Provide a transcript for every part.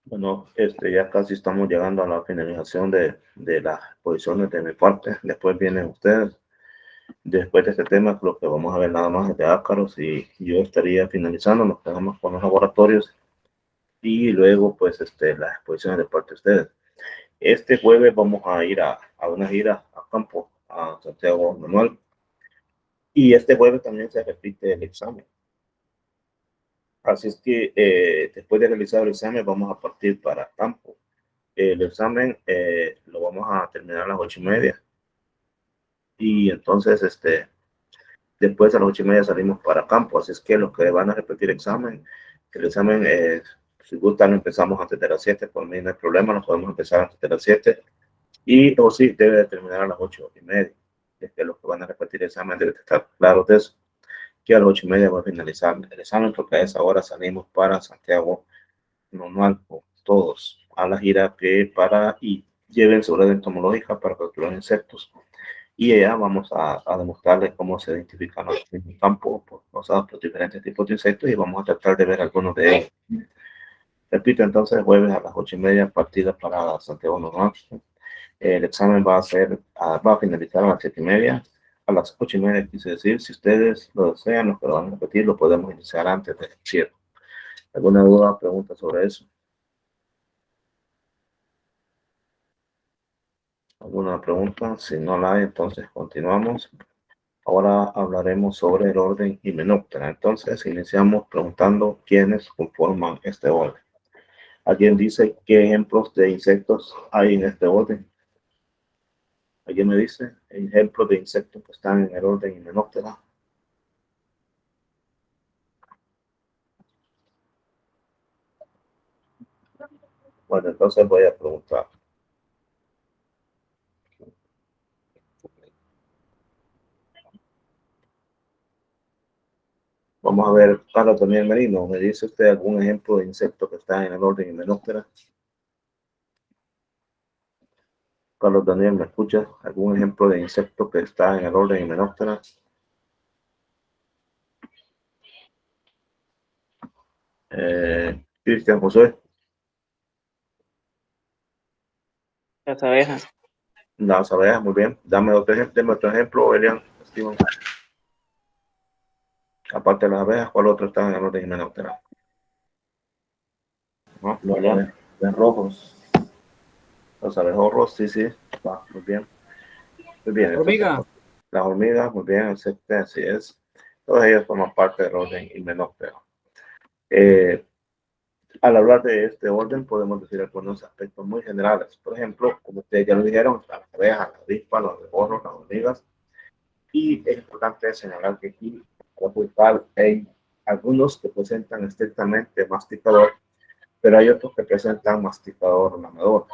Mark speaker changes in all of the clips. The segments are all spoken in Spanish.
Speaker 1: Bueno, ya casi estamos llegando a la finalización de las posiciones de mi parte. Después vienen ustedes. Después de este tema, lo que vamos a ver nada más es de ácaros y yo estaría finalizando. Nos quedamos con los laboratorios y luego, pues, las exposiciones de parte de ustedes. Este jueves vamos a ir a una gira a campo, a Santiago Manuel. Y este jueves también se repite el examen. Así es que después de realizar el examen vamos a partir para campo. El examen lo vamos a terminar a las 8:30 y entonces después a las 8:30 salimos para campo. Así es que los que van a repetir el examen, si gustan, empezamos antes de las 7. Por mí no hay problema, nos podemos empezar antes de las 7 y o sí, debe de terminar a las 8:30. Es que los que van a repetir el examen deben estar claros de eso, que a las 8:30 va a finalizar el examen porque a esa hora salimos para Santiago normal, todos a la gira que para y lleven su red entomológica para capturar insectos y allá vamos a demostrarles cómo se identifican en el campo causados por diferentes tipos de insectos y vamos a tratar de ver algunos de ellos. Repito, entonces el jueves a las 8:30 partida para Santiago normal. El examen va a finalizar a las 7:30. A las 8:30 quise decir, si ustedes lo desean, los que lo van a repetir, lo podemos iniciar antes del cierre. ¿Alguna duda o pregunta sobre eso? ¿Alguna pregunta? Si no la hay, entonces continuamos. Ahora hablaremos sobre el orden Hymenoptera. Entonces iniciamos preguntando quiénes conforman este orden. ¿Alguien dice qué ejemplos de insectos hay en este orden? ¿Alguien me dice ejemplos de insectos que están en el orden Hymenoptera? Bueno, entonces voy a preguntar. Vamos a ver, Carlos Daniel Merino, ¿me dice usted algún ejemplo de insecto que está en el orden Hymenoptera? Carlos Daniel, ¿me escuchas? ¿Algún ejemplo de insecto que está en el orden Hymenoptera? Cristian José.
Speaker 2: Las abejas.
Speaker 1: Las abejas, muy bien. Dame otro ejemplo, Elian. Steven. Aparte de las abejas, ¿cuál otro está en el orden Hymenoptera? ¿No?
Speaker 3: Los rojos.
Speaker 1: Los abejorros, sí, sí. Va, muy bien. Muy bien.
Speaker 3: Hormiga.
Speaker 1: Las hormigas, muy bien, así es. Todas ellas forman parte del orden Hymenoptera. Al hablar de este orden, podemos decir algunos aspectos muy generales. Por ejemplo, como ustedes ya lo dijeron, están las abejas, las avispas, los abejorros, las hormigas. Y es importante señalar que aquí, hay algunos que presentan estrictamente masticador, pero hay otros que presentan masticador lamador.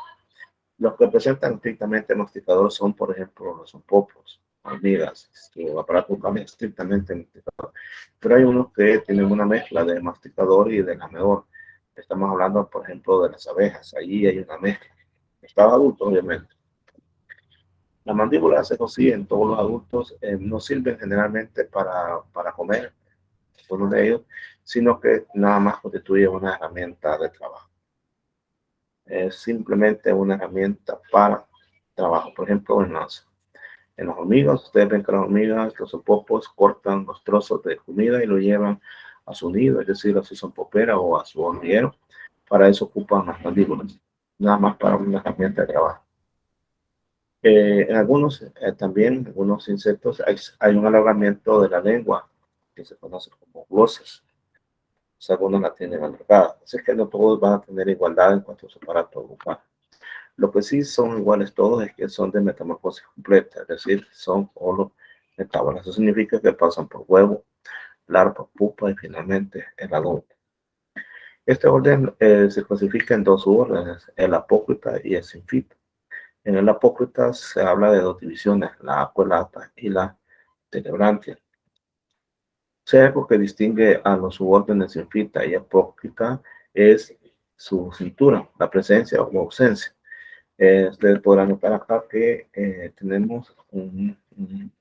Speaker 1: Los que presentan estrictamente masticador son, por ejemplo, los zompopos, hormigas, su aparato bucal es estrictamente masticador. Pero hay unos que tienen una mezcla de masticador y de lamador. Estamos hablando, por ejemplo, de las abejas. Allí hay una mezcla. Estaba adulto, obviamente. Las mandíbulas, eso sí, en todos los adultos no sirven generalmente para comer, uno de ellos, sino que nada más constituye una herramienta de trabajo. Es simplemente una herramienta para trabajo. Por ejemplo, en las hormigas, ustedes ven que las hormigas, los zompopos, cortan los trozos de comida y lo llevan a su nido, es decir, a su zompopera o a su hormiguero. Para eso ocupan las mandíbulas, nada más para una herramienta de trabajo. En algunos, también, algunos insectos, hay un alargamiento de la lengua que se conoce como glosas. O sea, algunos la tienen alargada. Así que no todos van a tener igualdad en cuanto a su aparato bucal. Lo que sí son iguales todos es que son de metamorfosis completa, es decir, son holometábolas. Eso significa que pasan por huevo, larva, pupa y finalmente el adulto. Este orden se clasifica en dos órdenes, el apócrita y el sinfita. En el Apócrita se habla de dos divisiones, la acuelata y la telebrantia. Si hay algo que distingue a los subórdenes sinfita y apócrita es su cintura, la presencia o ausencia. Ustedes podrán notar acá que tenemos un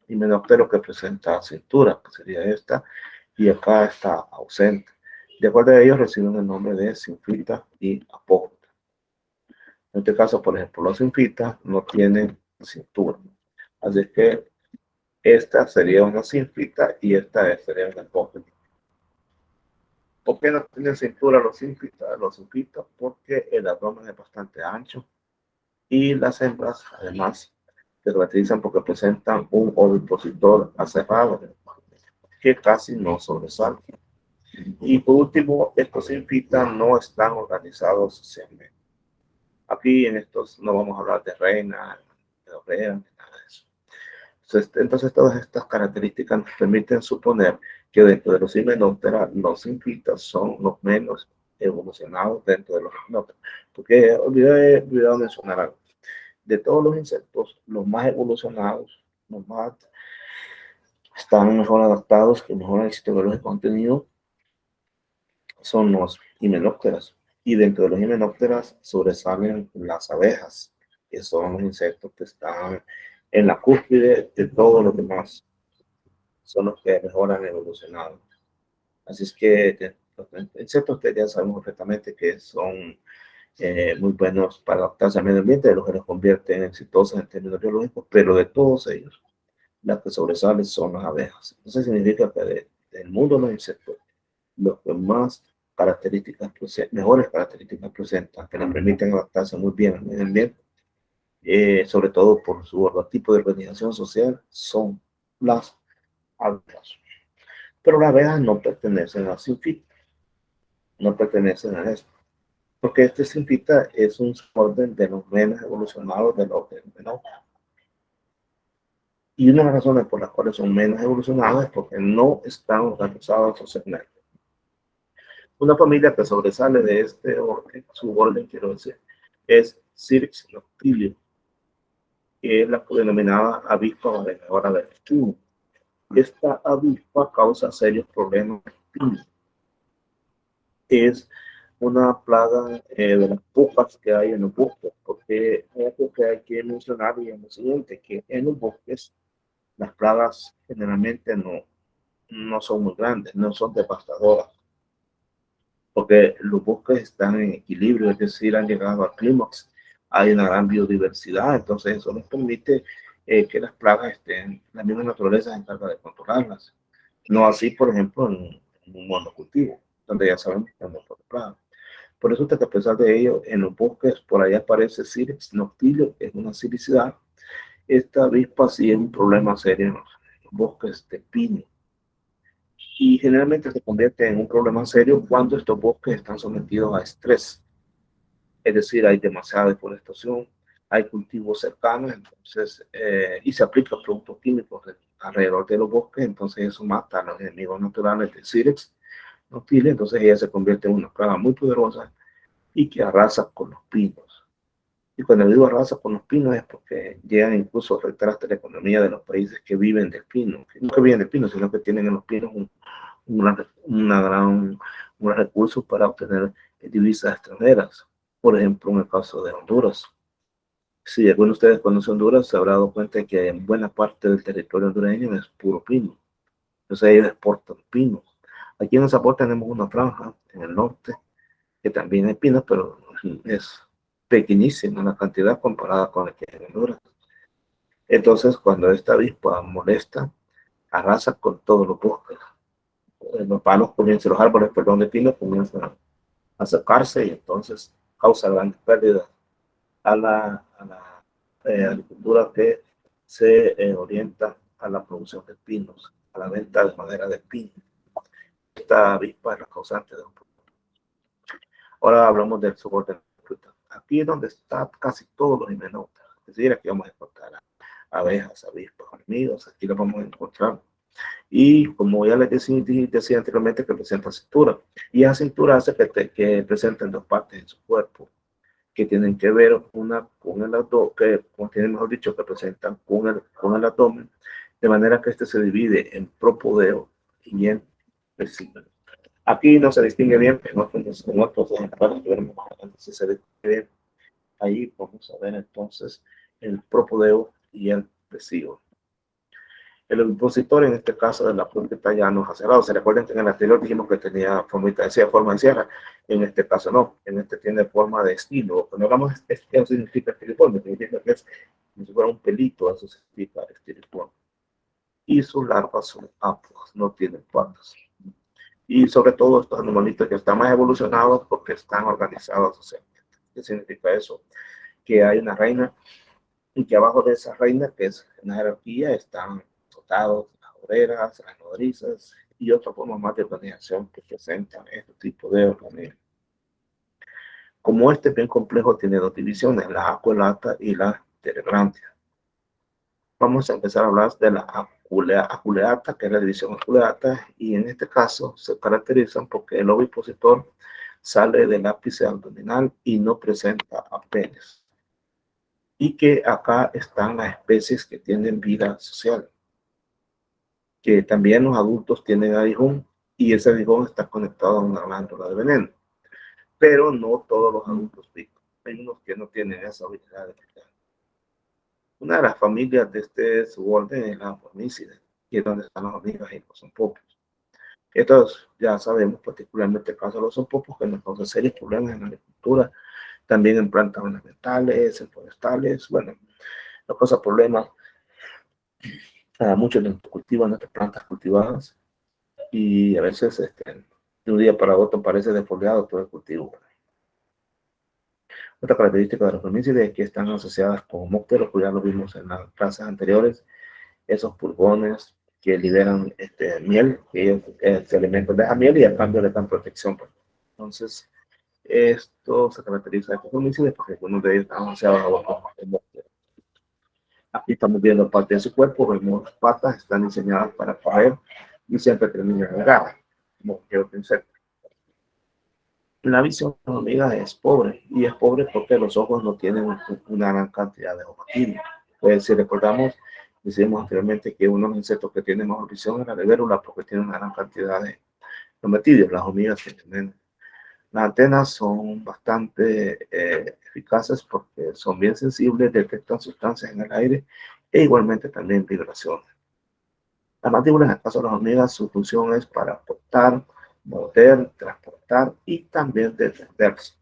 Speaker 1: himenóptero que presenta cintura, que sería esta, y acá está ausente. De acuerdo a ellos reciben el nombre de sinfita y apócrita. En este caso, por ejemplo, los sinfitas no tienen cintura. Así que esta sería una sinfita y esta sería una apócrita. ¿Por qué no tienen cintura los sinfitas? Los sinfitas porque el abdomen es bastante ancho y las hembras, además, se caracterizan porque presentan un ovipositor aserrado que casi no sobresale. Y por último, estos sinfitas no están organizados socialmente. Aquí en estos no vamos a hablar de reina, de obrera, ni nada de eso. Entonces, todas estas características nos permiten suponer que dentro de los himenópteros, los sinfitas son los menos evolucionados dentro de los himenópteros. Porque olvidé mencionar algo. De todos los insectos, los más evolucionados, los más están mejor adaptados, que mejor el sistema de contenido, son los himenópteros. Y dentro de los himenópteros sobresalen las abejas, que son los insectos que están en la cúspide de todos los demás. Son los que mejor han evolucionado. Así es que los insectos que ya sabemos perfectamente que son muy buenos para adaptarse al medio ambiente, de lo que los convierte en exitosos en términos biológicos, pero de todos ellos, las que sobresalen son las abejas. Eso significa que del mundo de los insectos, los que más mejores características presentan, que les permiten adaptarse muy bien al medio ambiente, sobre todo por su tipo de organización social, son las abejas. Pero las abejas no pertenecen a sinfita, no pertenecen a esto, porque este sinfita es un orden de los menos evolucionados del orden menor. Y una de las razones por las cuales son menos evolucionados es porque no están organizados socialmente. Una familia que sobresale de este orden, su orden quiero decir, es Cirix noctilio, que es la denominada avispa barrenadora del espino. Esta avispa causa serios problemas de espino. Es una plaga de las pocas que hay en los bosques, porque es algo que hay que mencionar y en lo siguiente, que en los bosques las plagas generalmente no son muy grandes, no son devastadoras, porque los bosques están en equilibrio, es decir, han llegado al clímax, hay una gran biodiversidad, entonces eso nos permite que las plagas estén, la misma naturaleza se encarga de controlarlas. No así, por ejemplo, en un monocultivo, donde ya sabemos que hay muchas plagas. Por eso, que a pesar de ello, en los bosques, por ahí aparece Cirex noctilio, que es una silicidad. Esta avispa sí es un problema serio en los bosques de pino. Y generalmente se convierte en un problema serio cuando estos bosques están sometidos a estrés. Es decir, hay demasiada deforestación, hay cultivos cercanos, entonces, y se aplican productos químicos alrededor de los bosques, entonces eso mata a los enemigos naturales de Cirex noctilia, entonces ella se convierte en una plaga muy poderosa y que arrasa con los pinos. Y cuando digo arrasa con los pinos es porque llegan incluso a afectar hasta la economía de los países que viven del pino, no que viven del pino, sino que tienen en los pinos un recurso para obtener divisas extranjeras. Por ejemplo, en el caso de Honduras. Si alguno de ustedes conoce Honduras, se habrá dado cuenta de que en buena parte del territorio hondureño es puro pino. Entonces ellos exportan pinos. Aquí en el Zapor tenemos una franja en el norte que también hay pinos, pero es pequeñísima la cantidad comparada con la que hay en Honduras. Entonces, cuando esta avispa molesta, arrasa con todos los bosques. Los palos comienzan, los árboles, perdón, de pino comienzan a secarse y entonces causa grandes pérdidas a la agricultura que se orienta a la producción de pinos, a la venta de madera de pino. Esta avispa es la causante de un problema. Ahora hablamos del soporte de la fruta. Aquí es donde está casi todos los himenópteros. Es decir, aquí vamos a encontrar abejas, avispas, hormigas, aquí los vamos a encontrar. Y como ya les decía anteriormente, que presenta cintura. Y esa cintura hace que presenten dos partes en su cuerpo, que tienen que ver una con el abdomen, que contienen, mejor dicho, que presentan con el abdomen, de manera que este se divide en propodeo y en vesícula. Aquí no se distingue bien, en otros ejemplares que veremos más adelante, si se distingue bien. Ahí vamos a ver entonces el propodeo y el pecíolo. El ovipositor, en este caso de la puntita ya no ha cerrado. Se recuerden que en el anterior dijimos que tenía forma de sierra. En este caso no. En este tiene forma de estilo. Cuando hablamos de estilo, significa estiliforme. Significa que es como si fuera un pelito. Eso significa estiliforme. Y sus larvas son apuas, no tienen patas. Y sobre todo estos animalitos que están más evolucionados porque están organizados socialmente. ¿Qué significa eso? Que hay una reina y que abajo de esa reina, que es una jerarquía, están soldados, las obreras, las nodrizas y otras formas más de organización que presentan este tipo de organismos. Como este bien complejo tiene dos divisiones, la aculeata y la teregrantia. Vamos a empezar a hablar de la aculeata, que es la división aculeata, y en este caso se caracterizan porque el ovipositor sale del ápice abdominal y no presenta apenas. Y que acá están las especies que tienen vida social, que también los adultos tienen aguijón y ese aguijón está conectado a una glándula de veneno, pero no todos los adultos pican, hay unos que no tienen esa habilidad de picar. Una de las familias de este suborden es la Formicidae, que es donde están las hormigas y los zompopos. Estos ya sabemos, particularmente el caso de los zompopos, que nos causa serios problemas en la agricultura, también en plantas ornamentales, en forestales, bueno, nos causa problemas. Muchos de los cultivan nuestras plantas cultivadas y a veces de un día para otro parece defoliado todo el cultivo. Otra característica de los Formicidae es que están asociadas con homópteros, pues ya lo vimos en las clases anteriores, esos pulgones que liberan miel, que se alimentan de esa miel y a cambio le dan protección. Entonces, esto se caracteriza de Formicidae porque algunos de ellos están asociados a otros homópteros. Aquí estamos viendo parte de su cuerpo, vemos las patas, están diseñadas para correr y siempre terminan en garra, como quiero pensar. La visión de las hormigas es pobre, y es pobre porque los ojos no tienen una gran cantidad de objetivo. Pues si recordamos, decimos anteriormente que uno de los insectos que tiene mejor visión es la libélula porque tiene una gran cantidad de sometidos, las hormigas que tienen. Las antenas son bastante eficaces porque son bien sensibles, detectan sustancias en el aire e igualmente también vibraciones. La mandíbula, en el caso de las hormigas, su función es para portar, morder, transportar y también defenderse.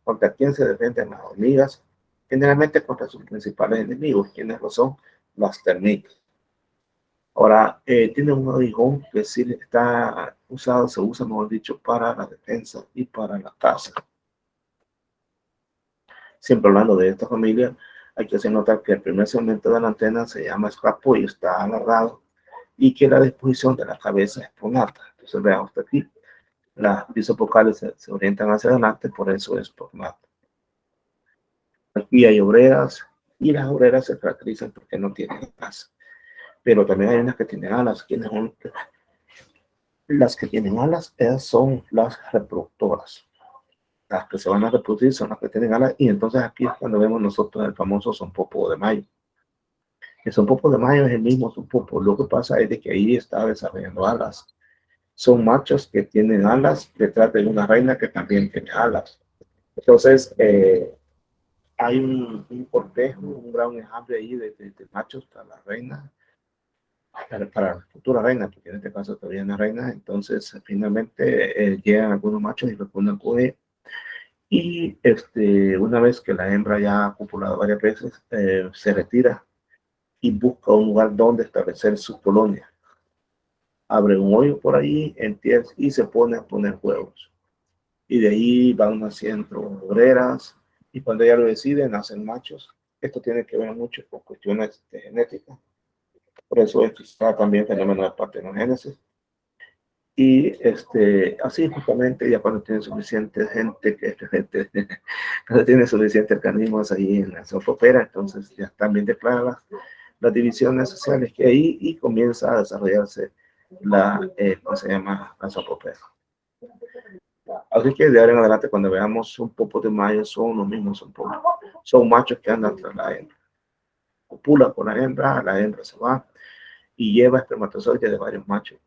Speaker 1: ¿Contra quién se defienden las hormigas? Generalmente contra sus principales enemigos, quienes lo son las termitas. Ahora, tiene un aguijón que sí está usado, se usa, mejor dicho, para la defensa y para la caza. Siempre hablando de esta familia, hay que hacer notar que el primer segmento de la antena se llama escapo y está alargado, y que la disposición de la cabeza es pronata. Entonces, vean usted aquí, las pisos vocales se orientan hacia adelante, por eso es pronata. Aquí hay obreras, y las obreras se caracterizan porque no tienen alas. Pero también hay unas que tienen alas. Las que tienen alas son las reproductoras. Las que se van a reproducir son las que tienen alas, y entonces aquí es cuando vemos nosotros el famoso sonpopo de mayo. El sonpopo de mayo es el mismo sonpopo, lo que pasa es de que ahí está desarrollando alas. Son machos que tienen alas detrás de una reina que también tiene alas. Entonces, hay un cortejo, un gran enjambre ahí de machos para la reina, para la futura reina, porque en este caso todavía no es reina. Entonces, finalmente llegan algunos machos y responden con ella. Y una vez que la hembra ya ha copulado varias veces, se retira y busca un lugar donde establecer su colonia. Abre un hoyo por ahí en tierra y se pone a poner huevos. Y de ahí van naciendo obreras, y cuando ella lo decide, nacen machos. Esto tiene que ver mucho con cuestiones de genética. Por eso esto está también fenómeno de partenogénesis. Y así justamente ya cuando tiene suficiente gente, cuando tiene suficientes organismos ahí en la sofopera, entonces ya están bien declaradas las divisiones sociales que hay, y comienza a desarrollarse ¿cómo se llama? La sofopera. Así que de ahora en adelante, cuando veamos un popo de mayo, son los mismos, son machos que andan tras la hembra. Copula con la hembra se va y lleva espermatozoides de varios machos.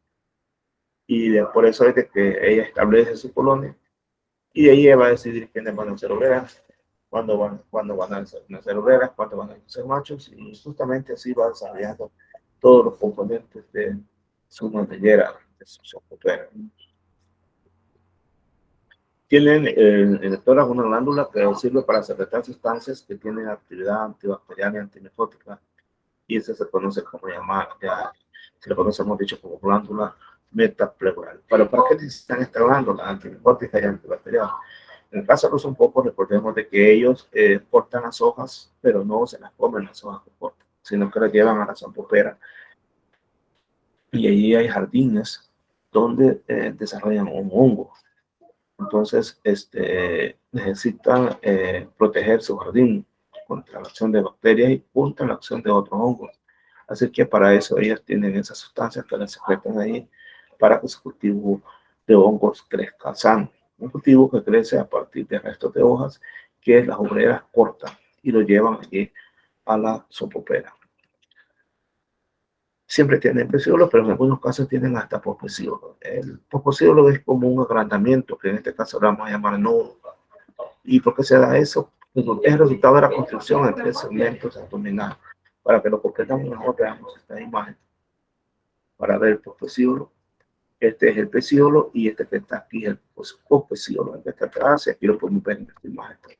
Speaker 1: Y por eso es de que ella establece su colonia, y de ahí ella va a decidir quiénes van a ser obreras cuando van a nacer obreras, cuando van a nacer machos, y justamente así va desarrollando todos los componentes de su mandillera, de su sopopera. Tienen en todas una glándula que sirve para secretar sustancias que tienen actividad antibacteriana y antimicótica, y esa se conoce como se le conoce, hemos dicho, como glándula metapleural. ¿Para qué necesitan esta glándula antimicótica y antibacteriana? En el caso de los pocos, recordemos de que ellos cortan las hojas, pero no se las comen las hojas que cortan, sino que las llevan a la zampopera. Y allí hay jardines donde desarrollan un hongo. Entonces, necesitan proteger su jardín contra la acción de bacterias y contra la acción de otros hongos. Así que para eso ellas tienen esas sustancias que las secretan ahí para que su cultivo de hongos crezca sano. Un cultivo que crece a partir de restos de hojas que las obreras cortan y lo llevan allí a la sopopera. Siempre tienen pecíolos, pero en algunos casos tienen hasta pospecíolos. El pospecíolo es como un agrandamiento, que en este caso lo vamos a llamar nodo. ¿Y por qué se da eso? Es el resultado de la construcción entre segmentos abdominales. Para que lo completamos mejor, veamos esta imagen. Para ver el pospecíolo. Este es el pecíolo y este que está aquí es el pospecíolo. El que está atrás, y aquí lo podemos ver en esta imagen.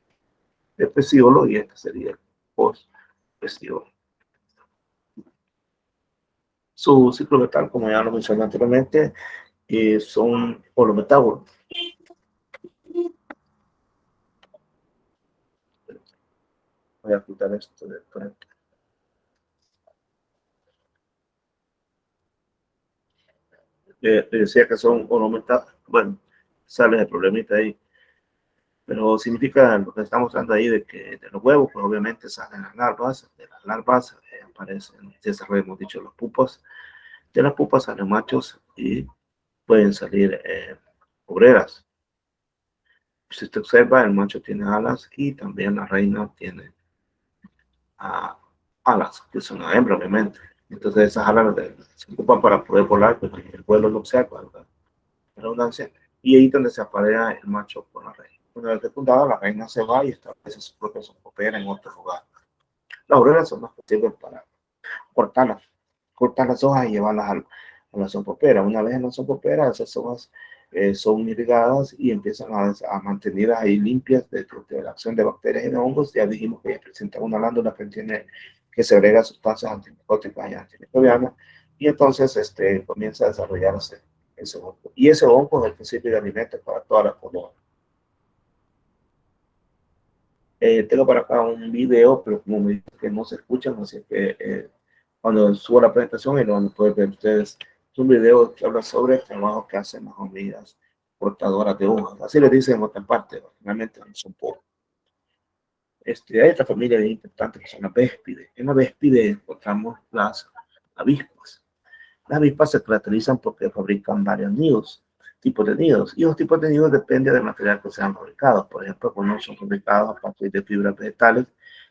Speaker 1: El pecíolo y este sería el pospecíolo. Su ciclo vital, como ya lo mencioné anteriormente, son holometábolos. Voy a quitar esto de frente. Decía que son holometábolos. Bueno, sale el problemita ahí. Pero significa lo que estamos mostrando ahí de que de los huevos, pues obviamente salen las larvas. De las larvas aparecen, desarrollo, hemos dicho, las pupas. De las pupas salen machos y pueden salir obreras. Si usted observa, el macho tiene alas y también la reina tiene alas, que son una hembra, obviamente. Entonces esas alas se ocupan para poder volar, porque el vuelo no sea con la redundancia. Y ahí es donde se aparea el macho con la reina. Una vez fecundada, la reina se va y establece su propia sopopera en otro lugar. Las obreras son las que sirven para cortar las hojas y llevarlas a la sopopera. Una vez en la sopopera, esas hojas son irrigadas y empiezan a mantenerlas ahí limpias de la acción de bacterias y de hongos. Ya dijimos que presenta una glándula que segrega sustancias antimicóticas y antimicrobianas, y entonces comienza a desarrollarse ese hongo. Y ese hongo es el principio de alimento para toda la colonia. Tengo para acá un video, pero como me dicen que no se escuchan, así que cuando subo la presentación y lo van a poder ver ustedes. Es un video que habla sobre el trabajo que hacen las hormigas portadoras de hojas. Así le dicen en otra parte, realmente no son pocos. Hay otra familia bien importante que son las véspides. En la véspide encontramos las avispas. Las avispas se caracterizan porque fabrican varios nidos, tipos de nidos. Y los tipos de nidos dependen del material que sean fabricados. Por ejemplo, algunos son fabricados a partir de fibras vegetales,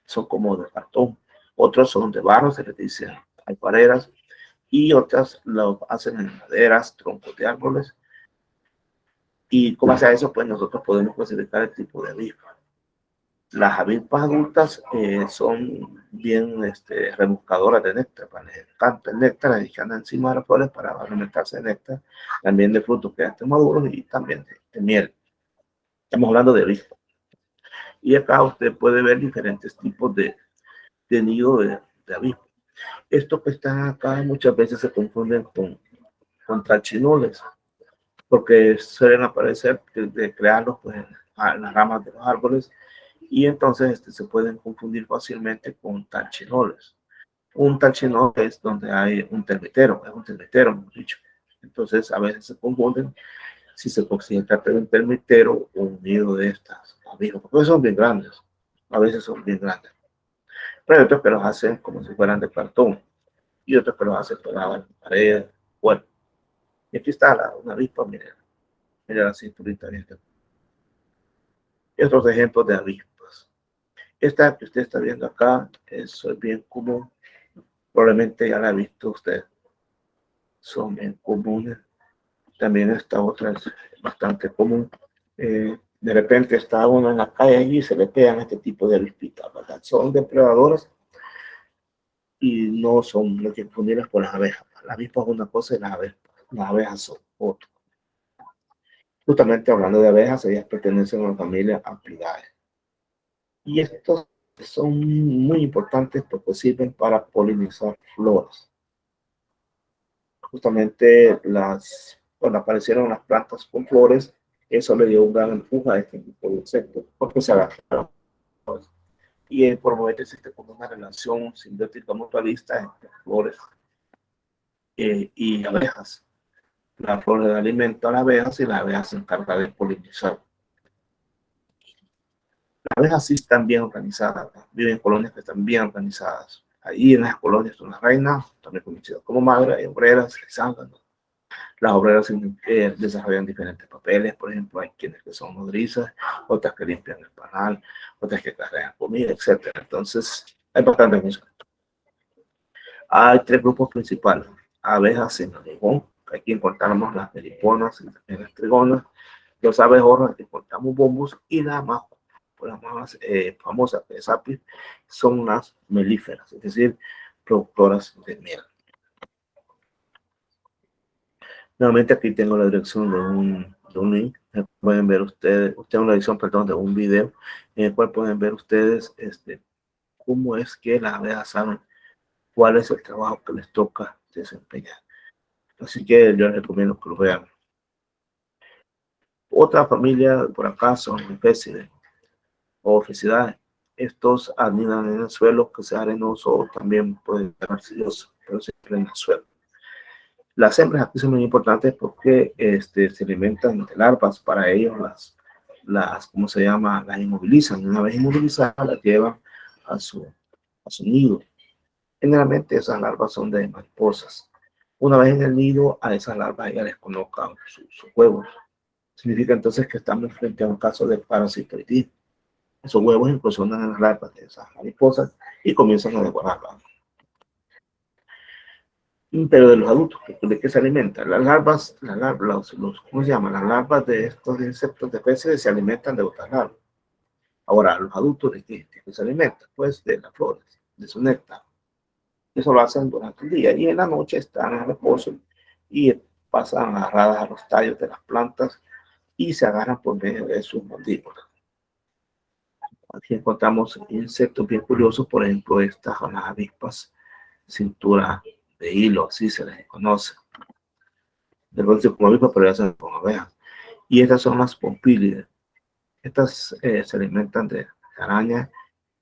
Speaker 1: son como de cartón. Otros son de barro, se les dice alfareras. Y otras lo hacen en maderas, troncos de árboles. Y con base a eso, pues nosotros podemos clasificar el tipo de avispa. Las avispas adultas son bien rebuscadoras de néctar, les encanta el néctar, y andan encima de las flores para alimentarse de néctar, también de frutos que ya estén maduros y también de miel. Estamos hablando de avispas. Y acá usted puede ver diferentes tipos de nido de avispas. Estos que están acá muchas veces se confunden con trachinoles, porque suelen aparecer de crearlos pues, en las ramas de los árboles, y entonces se pueden confundir fácilmente con talchinoles. Un talchinol es donde hay un termitero, es un termitero, hemos dicho. Entonces a veces se confunden si se considera un termitero o un nido de estas avispas, porque son bien grandes, a veces son bien grandes. Pero hay otros que los hacen como si fueran de cartón, y otros que los hacen pegados en la pared. Bueno, y aquí está una avispa, miren, mira la cinturita bien. Y otros ejemplos de avispas. Esta que usted está viendo acá es bien común. Probablemente ya la ha visto usted. Son bien comunes. También esta otra es bastante común. De repente está uno en la calle y se le pegan este tipo de avispitas, ¿verdad? Son depredadores y no son lo que confundirlas por las abejas. La avispa es una cosa y las abejas son otra. Justamente hablando de abejas, ellas pertenecen a la familia Apidae. Y estos son muy importantes porque sirven para polinizar flores. Justamente cuando aparecieron las plantas con flores, eso le dio un gran empuje a este tipo de insectos, porque se agarraron. Y por momento existe como una relación simbiótica mutualista entre flores y abejas. La flor da alimento a las abejas y la abeja se encarga de polinizar. Las abejas sí están bien organizadas, viven en colonias que están bien organizadas. Ahí en las colonias son las reinas, también conocidas como madres, hay obreras, hay zánganos. Las obreras desarrollan diferentes papeles, por ejemplo, hay quienes que son nodrizas, otras que limpian el panal, otras que cargan comida, etc. Entonces, hay bastante música. Hay tres grupos principales: abejas sin aguijón, aquí encontramos las meliponas y las trigonas, los abejorros, aquí encontramos bombos, y las más famosas de Apis son las melíferas, es decir, productoras de miel. Nuevamente aquí tengo la dirección de un link. Pueden ver ustedes una dirección, perdón, de un video en el cual pueden ver ustedes cómo es que las abejas saben cuál es el trabajo que les toca desempeñar. Así que yo les recomiendo que lo vean. Otra familia por acá son Oficidae o Oficidae. Estos anidan en el suelo, que sea arenoso o también pueden ser arcilloso, pero siempre en el suelo. Las hembras aquí son muy importantes porque se alimentan de larvas. Para ellos ¿cómo se llama? Las inmovilizan. Una vez inmovilizadas, las llevan a su nido. Generalmente esas larvas son de mariposas. Una vez en el nido, a esas larvas ya les colocan sus huevos. Significa entonces que estamos frente a un caso de parasitoidismo. Esos huevos incursionan en las larvas de esas mariposas y comienzan a devorarlas. Pero de los adultos, ¿de qué se alimentan? Las larvas, ¿cómo se llama? Las larvas de estos insectos de peces se alimentan de otras larvas. Ahora, los adultos, ¿de qué se alimentan? Pues de las flores, de su néctar. Eso lo hacen durante el día y en la noche están en reposo y pasan agarradas a los tallos de las plantas y se agarran por medio de sus mandíbulas. Aquí encontramos insectos bien curiosos, por ejemplo, estas son las avispas cintura de hilo, así se les conoce. De pronto como avispas, pero ya se con abejas. Y estas son las pompílides. Estas se alimentan de arañas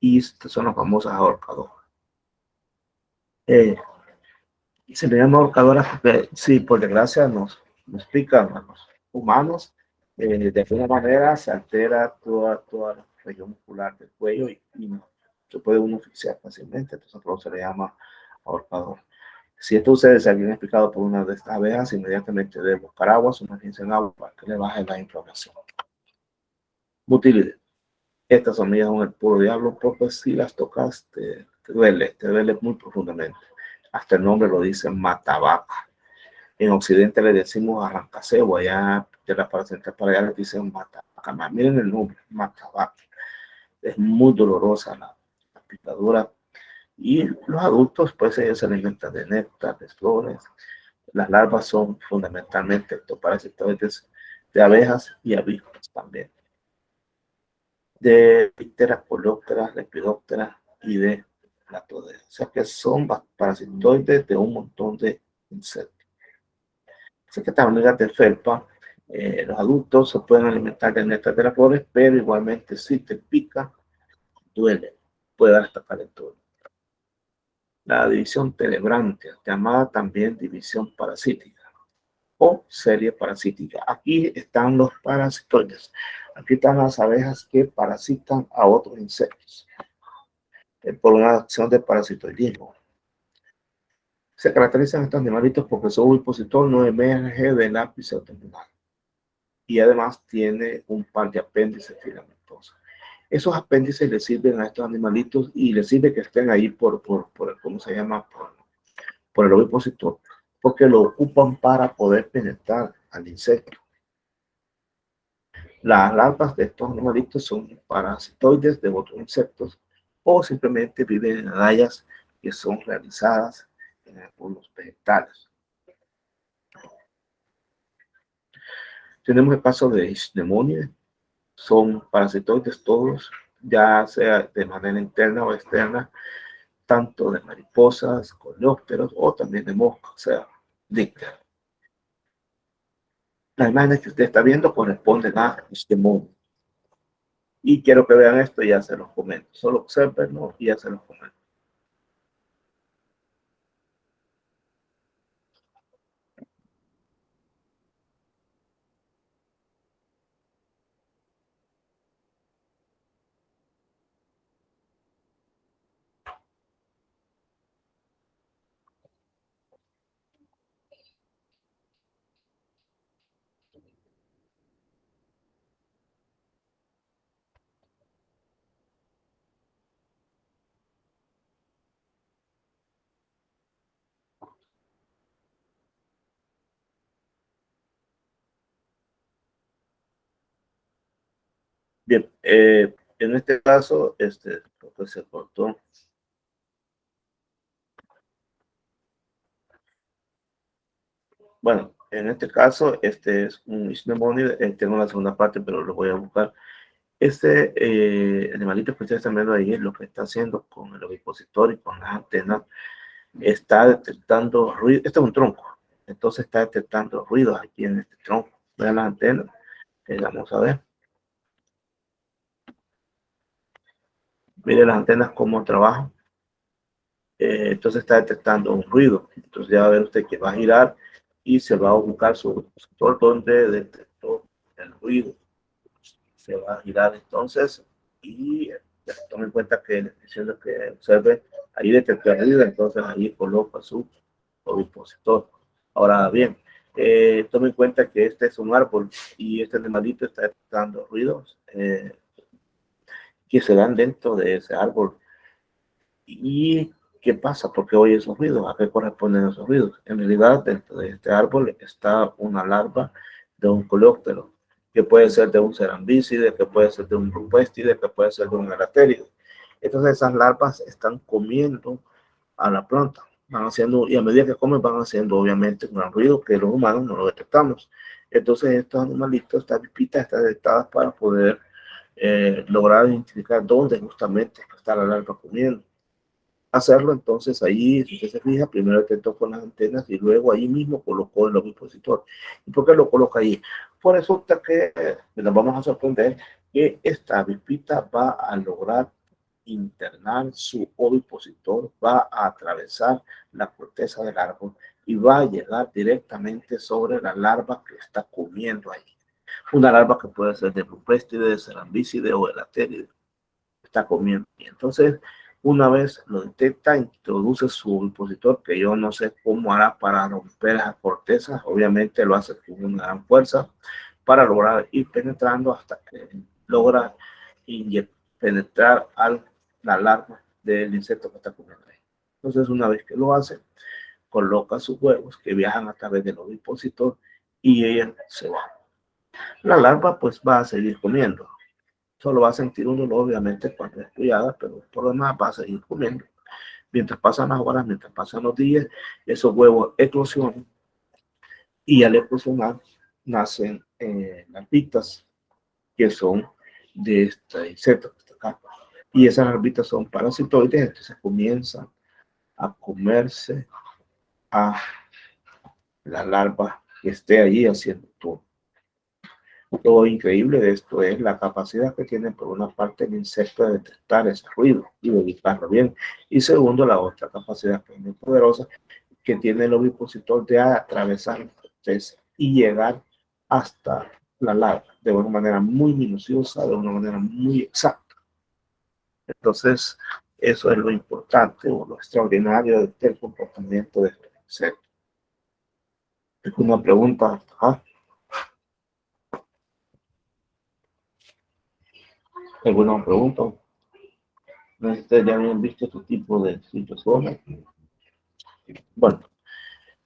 Speaker 1: y estas son las famosas ahorcadoras. Se le llama ahorcadoras porque, sí, por desgracia nos pican a los humanos. De alguna manera se altera toda la región muscular del cuello y se puede uno asfixiar fácilmente. Entonces, por eso se le llama ahorcador. Si esto ustedes se habían explicado por una de estas abejas, inmediatamente debe buscar agua, sumergirse en agua para que le baje la inflamación. Butílides. Estas hormigas son el puro diablo porque si las tocas te duele muy profundamente. Hasta el nombre lo dice matabaca. En Occidente le decimos arrancacebo, allá de la paracentral para allá le dicen matabaca. Miren el nombre, matabaca. Es muy dolorosa la picadura. Y los adultos, pues ellos se alimentan de néctar, de flores. Las larvas son fundamentalmente ectoparasitoides de abejas y avispas también. De Pteras, Coleópteras, Lepidópteras y de Latodeas. O sea que son parasitoides de un montón de insectos. Así que también de felpa, los adultos se pueden alimentar de néctar de las flores, pero igualmente si te pica, duele, puede dar hasta calentura. La división Terebrantia, llamada también división parasítica o serie parasítica. Aquí están los parasitoides. Aquí están las abejas que parasitan a otros insectos por una acción de parasitoidismo. Se caracterizan estos animalitos porque su ovipositor no emerge del ápice terminal y además tiene un par de apéndices filamentosos. Esos apéndices le sirven a estos animalitos y les sirve que estén ahí por ¿cómo se llama? Por el ovipositor, porque lo ocupan para poder penetrar al insecto. Las larvas de estos animalitos son parasitoides de otros insectos o simplemente viven en agallas que son realizadas en algunos vegetales. Tenemos el caso de Ichneumonidae, son parasitoides todos, ya sea de manera interna o externa, tanto de mariposas, coleópteros o también de moscas, o sea, dípteros. Las imágenes que usted está viendo corresponden a Ichneumonidae. Y quiero que vean esto y ya se los comento. Solo observenlo y ya se los comento. Bien, en este caso, creo que se cortó. Bueno, en este caso, este es un Ichneumonidae, tengo la segunda parte, pero lo voy a buscar. Este animalito que ustedes están viendo ahí, lo que está haciendo con el ovipositor y con las antenas, está detectando ruido. Este es un tronco, entonces está detectando ruidos aquí en este tronco. Vean las antenas, vamos a ver. Miren las antenas cómo trabajan. Entonces está detectando un ruido. Entonces ya va a ver usted que va a girar y se va a buscar su sector donde detectó el ruido. Se va a girar entonces y tome en cuenta que diciendo que observe, ahí detectó el ruido, entonces ahí coloca su ovipositor. Ahora bien, tome en cuenta que este es un árbol y este animalito está detectando ruidos que se dan dentro de ese árbol. ¿Y qué pasa? ¿Por qué oye esos ruidos? ¿A qué corresponden esos ruidos? En realidad, dentro de este árbol está una larva de un coleóptero, que puede ser de un cerambicide, que puede ser de un rupéstide, que puede ser de un eratéride. Entonces esas larvas están comiendo a la planta, van haciendo, y a medida que comen van haciendo obviamente un gran ruido que los humanos no lo detectamos. Entonces estos animalitos, estas pipitas están detectadas para poder lograr identificar dónde justamente está la larva comiendo. Hacerlo, entonces ahí, si usted se fija, primero intentó con las antenas y luego ahí mismo colocó el ovipositor. ¿Y por qué lo coloca ahí? Pues resulta que nos vamos a sorprender que esta avispita va a lograr internar su ovipositor, va a atravesar la corteza del árbol y va a llegar directamente sobre la larva que está comiendo ahí. Una larva que puede ser de rupéstide, de cerambicide o de latéride está comiendo. Y entonces, una vez lo detecta, introduce su ovipositor, que yo no sé cómo hará para romper esas cortezas. Obviamente lo hace con una gran fuerza para lograr ir penetrando hasta que logra penetrar a la larva del insecto que está comiendo ahí. Entonces, una vez que lo hace, coloca sus huevos que viajan a través del ovipositor y ella se va. La larva pues va a seguir comiendo. Solo va a sentir un dolor, obviamente, cuando es criada, pero por lo demás va a seguir comiendo. Mientras pasan las horas, mientras pasan los días, esos huevos eclosionan y al eclosionar nacen larvitas que son de este insecto que está acá. Y esas larvitas son parasitoides, entonces comienzan a comerse a la larva que esté allí haciendo todo. Lo increíble de esto es la capacidad que tiene, por una parte, el insecto de detectar ese ruido y ubicarlo bien. Y segundo, la otra capacidad que es muy poderosa que tiene el ovipositor de atravesar la corteza y llegar hasta la larva de una manera muy minuciosa, de una manera muy exacta. Entonces, eso es lo importante o lo extraordinario del comportamiento de este insecto. Es una pregunta. ¿Alguna pregunta? Ustedes ya habían visto este tipo de situaciones. Bueno,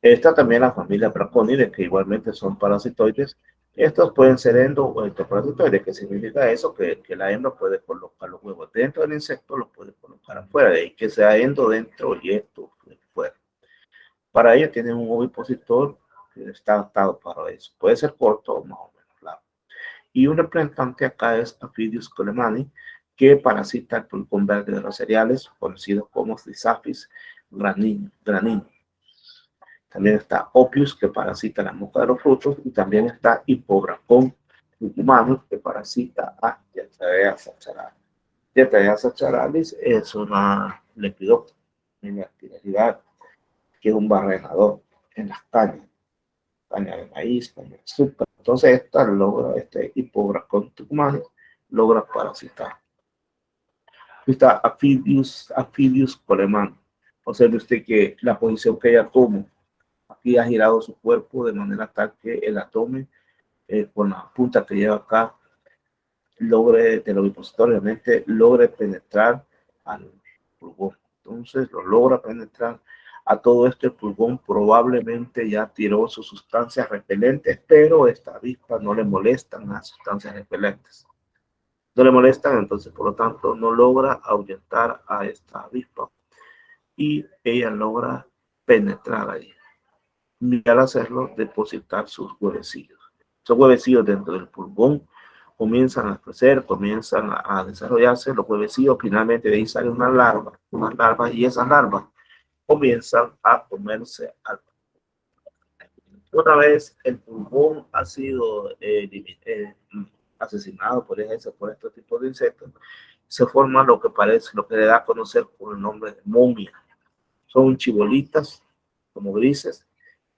Speaker 1: está también la familia Braconides, que igualmente son parasitoides, Estos pueden ser endo o endoparasitoides. ¿Qué significa eso? Que la hembra puede colocar los huevos dentro del insecto, los puede colocar afuera, de ahí que sea endo dentro y esto fuera. Para ello tienen un ovipositor que está adaptado para eso. Puede ser corto o más o menos largo. Y un representante acá es Aphidius colemani, que parasita el pulgón verde de los cereales, conocido como Thysapis granino. También está Opius, que parasita la mosca de los frutos, y también está Hipobracón humanus, que parasita a Diarrea sacharalis. Diarrea sacharalis es una lepidóptera en la actividad, que es un barrenador en las cañas, caña de maíz, caña de azúcar. Entonces, esta logra, este Hipobracón humanus logra parasitar. Está Aphidius colemani. Observe usted que la posición que ella toma, aquí ha girado su cuerpo de manera tal que el abdomen, con la punta que lleva acá, logre, del ovipositor, obviamente, logre penetrar al pulgón. Entonces lo logra penetrar. A todo esto el pulgón probablemente ya tiró sus sustancias repelentes, pero esta avispa no le molestan las sustancias repelentes. No le molestan, entonces por lo tanto no logra ahuyentar a esta avispa y ella logra penetrar ahí. Y al hacerlo, depositar sus huevecillos. Esos huevecillos dentro del pulgón comienzan a crecer, comienzan a desarrollarse los huevecillos, finalmente de ahí salen unas larvas, y esas larvas comienzan a comerse al pulgón. Una vez el pulgón ha sido asesinado por estos tipos de insectos, se forma lo que parece, lo que le da a conocer con el nombre de momia. Son chibolitas como grises,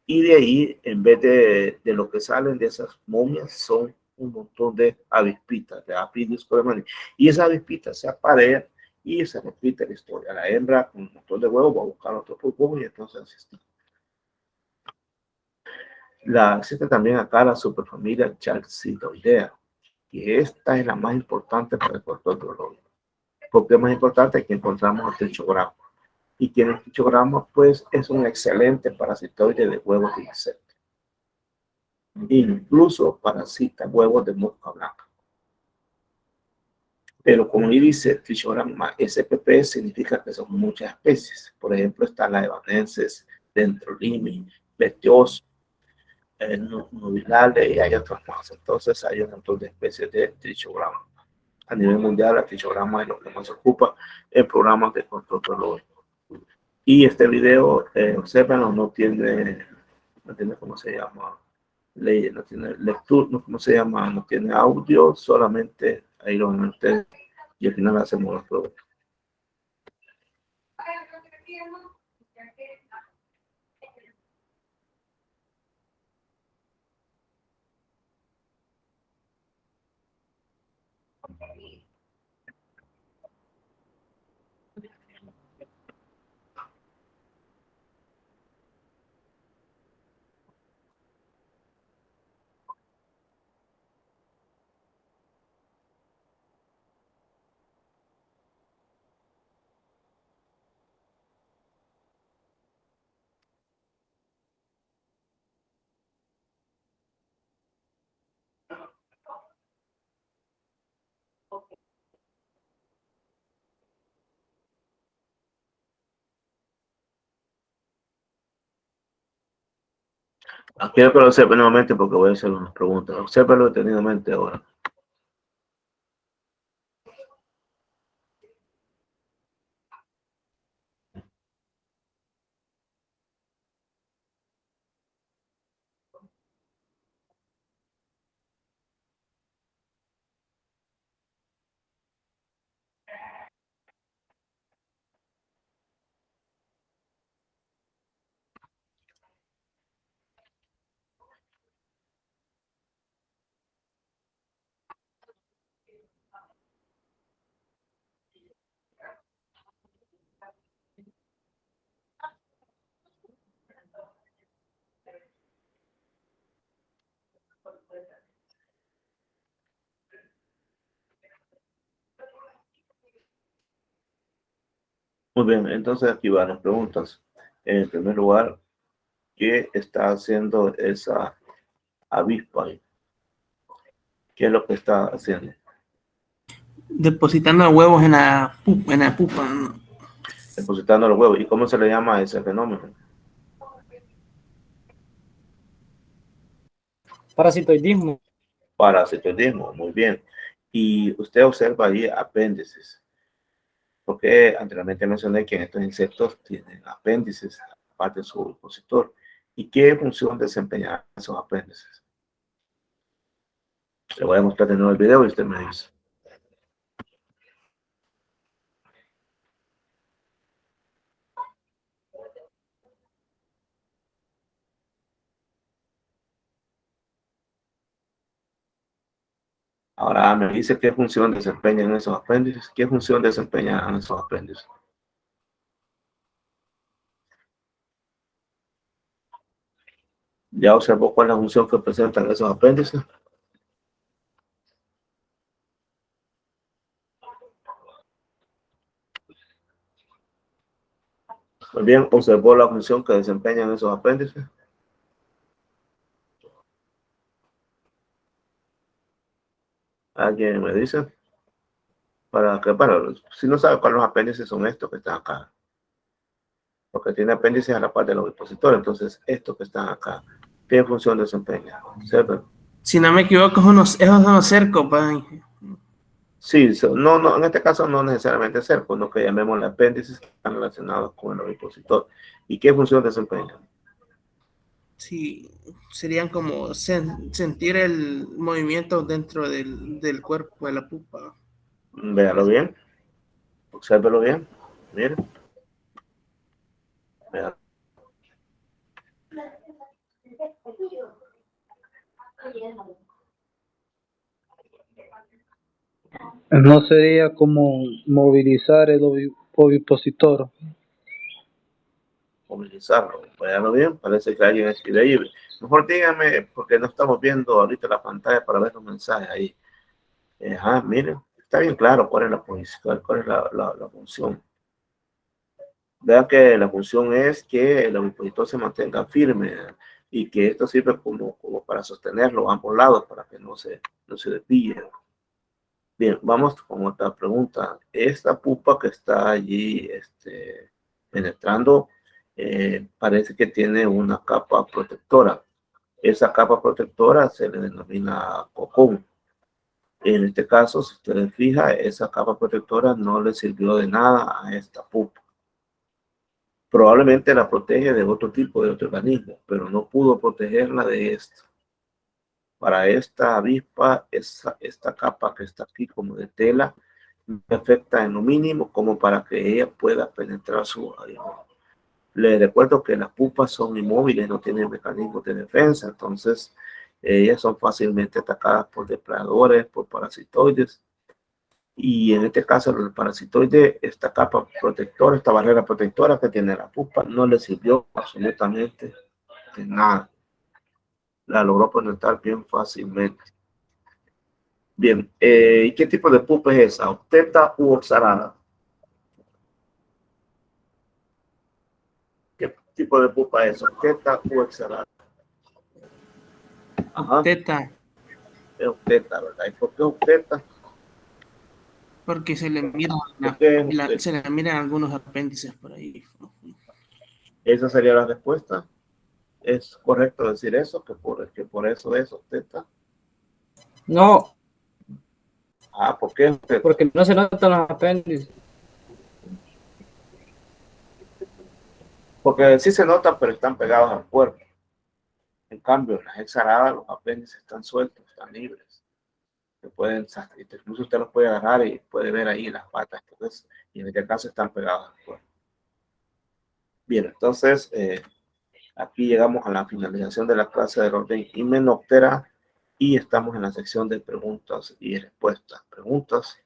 Speaker 1: y de ahí, en vez de lo que salen de esas momias, son un montón de avispitas, de Aphidius colemani. Y esas avispitas se aparean y se repite la historia. La hembra con un montón de huevos va a buscar otro pulgón y entonces así. Existe también acá la superfamilia Chalcidoidea, y esta es la más importante para el control biológico. ¿Por qué es más importante? Que encontramos el trichograma. Y quien es trichograma, pues, es un excelente parasitoide de huevos de insectos. Incluso parasita huevos de mosca blanca. Pero como dice Trichogramma spp, significa que son muchas especies. Por ejemplo, está la evanensis, Dentrolimi, Betios, nubilale, y hay otras más. Entonces hay un montón de especies de Trichogramma. A nivel mundial, la Trichogramma es lo que más se ocupa en programas de control biológico. Y este video, observen, no tiene cómo se llama, ley, no tiene lectura, no, ¿cómo se llama? No tiene audio, solamente ahí lo van a ustedes y al final hacemos las pruebas. Quiero que lo sepan nuevamente porque voy a hacer unas preguntas. Obsérvalo detenidamente ahora. Muy bien, entonces aquí van las preguntas. En primer lugar, ¿qué está haciendo esa avispa? ¿Qué es lo que está haciendo?
Speaker 2: Depositando huevos en la pupa, ¿no?
Speaker 1: Depositando los huevos. ¿Y cómo se le llama a ese fenómeno?
Speaker 4: Parasitoidismo.
Speaker 1: Parasitoidismo, muy bien. Y usted observa ahí apéndices, porque anteriormente mencioné que en estos insectos tienen apéndices, aparte de su ovipositor. ¿Y qué función desempeñan esos apéndices? Le voy a mostrar de nuevo el video y usted me dice. Ahora me dice qué función desempeñan esos apéndices. ¿Qué función desempeñan esos apéndices? ¿Ya observó cuál es la función que presentan esos apéndices? Muy bien, observó la función que desempeñan esos apéndices. ¿Alguien me dice? Para que, bueno, si no sabe cuáles los apéndices son estos que están acá. Porque tiene apéndices a la parte del ovipositor, entonces estos que están acá, ¿qué función desempeñan? ¿Observen?
Speaker 2: Si no me equivoco, esos son los cercos, pa.
Speaker 1: Sí, no, no, en este caso no necesariamente cerco, no que llamemos apéndices que están relacionados con el ovipositor. ¿Y qué función desempeñan?
Speaker 2: Sí, serían como sentir el movimiento dentro del cuerpo de la pupa.
Speaker 1: Véalo bien, obsérvelo bien, miren, vean.
Speaker 5: No sería como movilizar el ovipositor.
Speaker 1: Movilizarlo, véanlo bien, parece que alguien escribe ahí. Mejor díganme, porque no estamos viendo ahorita la pantalla para ver los mensajes ahí. Ajá, miren, está bien claro cuál es la posición, cuál es la función. Vean que la función es que el ovipositor se mantenga firme y que esto sirve como para sostenerlo a ambos lados para que no se desvíe. Bien, vamos con otra pregunta. Esta pupa que está allí penetrando parece que tiene una capa protectora. Esa capa protectora se le denomina cocón. En este caso, si ustedes fijan, esa capa protectora no le sirvió de nada a esta pupa. Probablemente la protege de otro tipo de otro organismo, pero no pudo protegerla de esto. Para esta avispa, esta capa que está aquí como de tela, no afecta en lo mínimo como para que ella pueda penetrar su alimento. Les recuerdo que las pupas son inmóviles, no tienen mecanismos de defensa, entonces ellas son fácilmente atacadas por depredadores, por parasitoides. Y en este caso, los parasitoides, esta capa protectora, esta barrera protectora que tiene la pupa, no le sirvió absolutamente de nada. La logró penetrar bien fácilmente. Bien, ¿y qué tipo de pupa es esa? ¿Octeta u oxalada? ¿Qué tipo de pupa es? ¿Octeta u oxalada? Ajá,
Speaker 2: Teta,
Speaker 1: es octeta, ¿verdad? ¿Y por qué octeta?
Speaker 2: porque se le miran,
Speaker 1: ¿Por qué es octeta?
Speaker 2: se le miran algunos apéndices por ahí.
Speaker 1: Esa sería la respuesta. ¿Es correcto decir eso? Que por eso es octeta.
Speaker 4: No,
Speaker 1: Ah, ¿por qué octeta?
Speaker 4: porque no se notan los apéndices.
Speaker 1: Porque sí se notan, pero están pegados al cuerpo. En cambio, en las exhaladas, los apéndices están sueltos, están libres. Se pueden, incluso usted los puede agarrar y puede ver ahí las patas. Entonces, y en este caso están pegados al cuerpo. Bien, entonces, aquí llegamos a la finalización de la clase del orden Hymenoptera y estamos en la sección de preguntas y respuestas. Preguntas.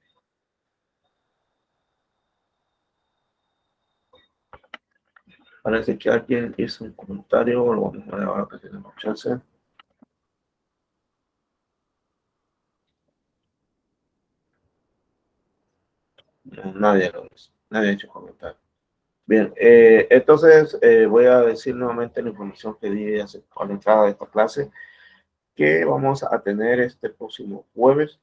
Speaker 1: Parece que alguien hizo un comentario, lo vamos a ver ahora que tenemos chance. No, nadie ha hecho comentario. Bien, entonces voy a decir nuevamente la información que di a la entrada de esta clase, que vamos a tener este próximo jueves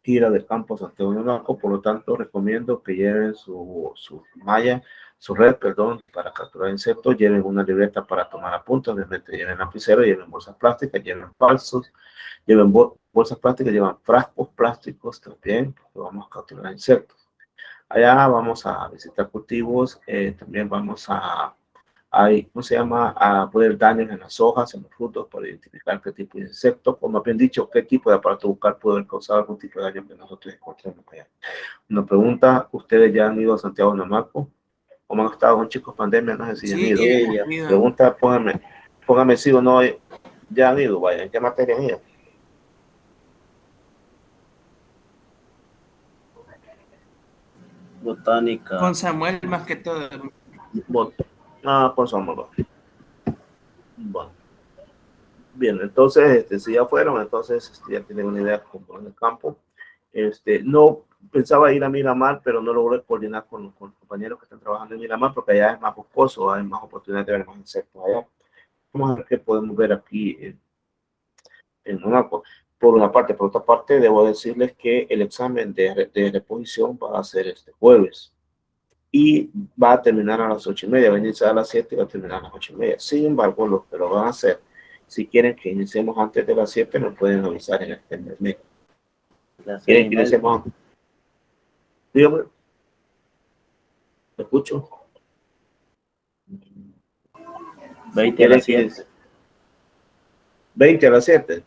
Speaker 1: gira de campo Santiago de Naco, por lo tanto recomiendo que lleven su malla, su red, perdón, para capturar insectos, lleven una libreta para tomar apuntes, obviamente lleven lapicero, lleven bolsas plásticas, lleven falsos, lleven bolsas plásticas, llevan frascos plásticos también, porque vamos a capturar insectos. Allá vamos a visitar cultivos, también vamos a ¿cómo se llama? A poder daños en las hojas, en los frutos, para identificar qué tipo de insecto, o más bien dicho, qué tipo de aparato bucal puede haber causado algún tipo de daño que nosotros encontremos allá. Una pregunta, ¿ustedes ya han ido a Santiago de Namaco? ¿Cómo han estado con chicos pandemia? No sé si han
Speaker 2: Sí,
Speaker 1: ido.
Speaker 2: mira,
Speaker 1: Pregunta, póngame sí o no, ya han ido, vaya, ¿en qué materia han ido?
Speaker 3: Botánica.
Speaker 2: con Samuel más que todo.
Speaker 1: Bueno, pues vámonos. Bueno. Bien, entonces, si ya fueron, entonces ya tienen una idea como en el campo. No pensaba ir a Miramar, pero no logré coordinar con los compañeros que están trabajando en Miramar, porque allá es más boscoso, hay más oportunidades de ver más insectos allá. Vamos a ver qué podemos ver aquí en Monaco. Por una parte, por otra parte, debo decirles que el examen de reposición va a ser este jueves y va a terminar a las 8:30, va a iniciar a las 7 y va a terminar a las 8:30. Sin embargo, los que lo van a hacer, si quieren que iniciemos antes de las 7, nos pueden avisar en este mes. ¿Quieren que iniciemos antes? Dígame. ¿Me escucho?
Speaker 3: 20 a las 7.
Speaker 1: 20 a las 7.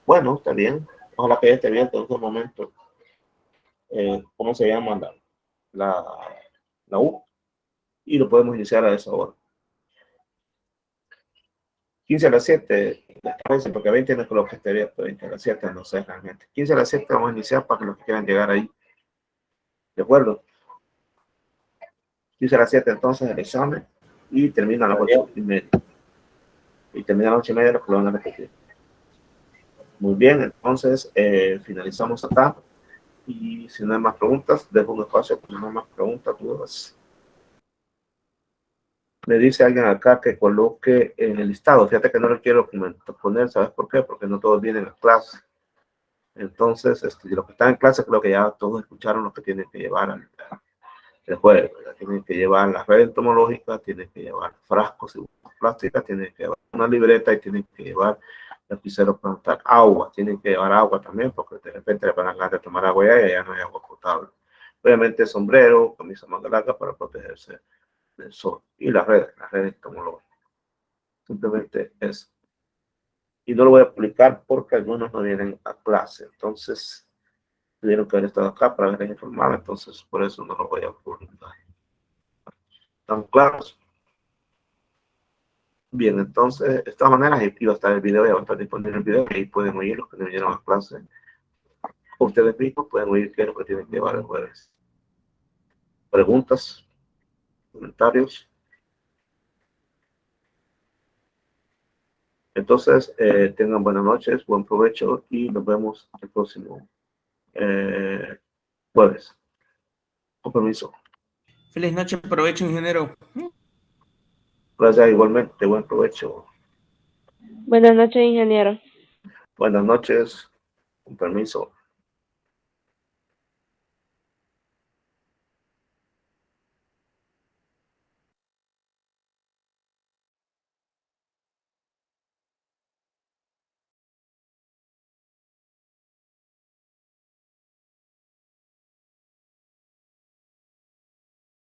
Speaker 1: Bueno, está bien. Ojalá que ya esté bien en otro momento. ¿Cómo se llama la U? Y lo podemos iniciar a esa hora. 15 a las 7, porque 20 no creo que esté bien, pero 20 a las 7 no sé realmente. 15 a las 7 vamos a iniciar para que los que quieran llegar ahí. ¿De acuerdo? 15 a las 7 entonces el examen y termina a las 8:30. Y termina a las 8:30 los que lo van a repetir. Muy bien, entonces finalizamos acá. Y si no hay más preguntas, dejo un espacio para no hay más preguntas, dudas. Me dice alguien acá que coloque en el listado. Fíjate que no le quiero poner, ¿sabes por qué? Porque no todos vienen a clase. Entonces, los que están en clase, creo que ya todos escucharon lo que tienen que llevar el jueves. Tienen que llevar la red entomológica, tienen que llevar frascos y bolsas plásticas, tienen que llevar una libreta y tienen que llevar lapiceros para anotar agua. Tienen que llevar agua también, porque de repente le van a ganar de tomar agua y allá no hay agua potable. Obviamente, sombrero, camisa manga larga para protegerse del sol. Y la red entomológica. Simplemente eso. Y no lo voy a explicar porque algunos no vienen a clase. Entonces, tuvieron que haber estado acá para haberles informado. Entonces, por eso no lo voy a publicar. ¿Están claros? Bien, entonces, de todas maneras, aquí va a estar el video, ya va a estar disponible el video, y ahí pueden oír los que no vinieron a clase. Ustedes mismos pueden oír qué es lo que tienen que llevar el jueves. ¿Preguntas? ¿Comentarios? Entonces, tengan buenas noches, buen provecho y nos vemos el próximo jueves. Con permiso.
Speaker 2: Feliz noche, provecho, ingeniero.
Speaker 1: Gracias igualmente, buen provecho.
Speaker 6: Buenas noches, ingeniero.
Speaker 1: Buenas noches, con permiso.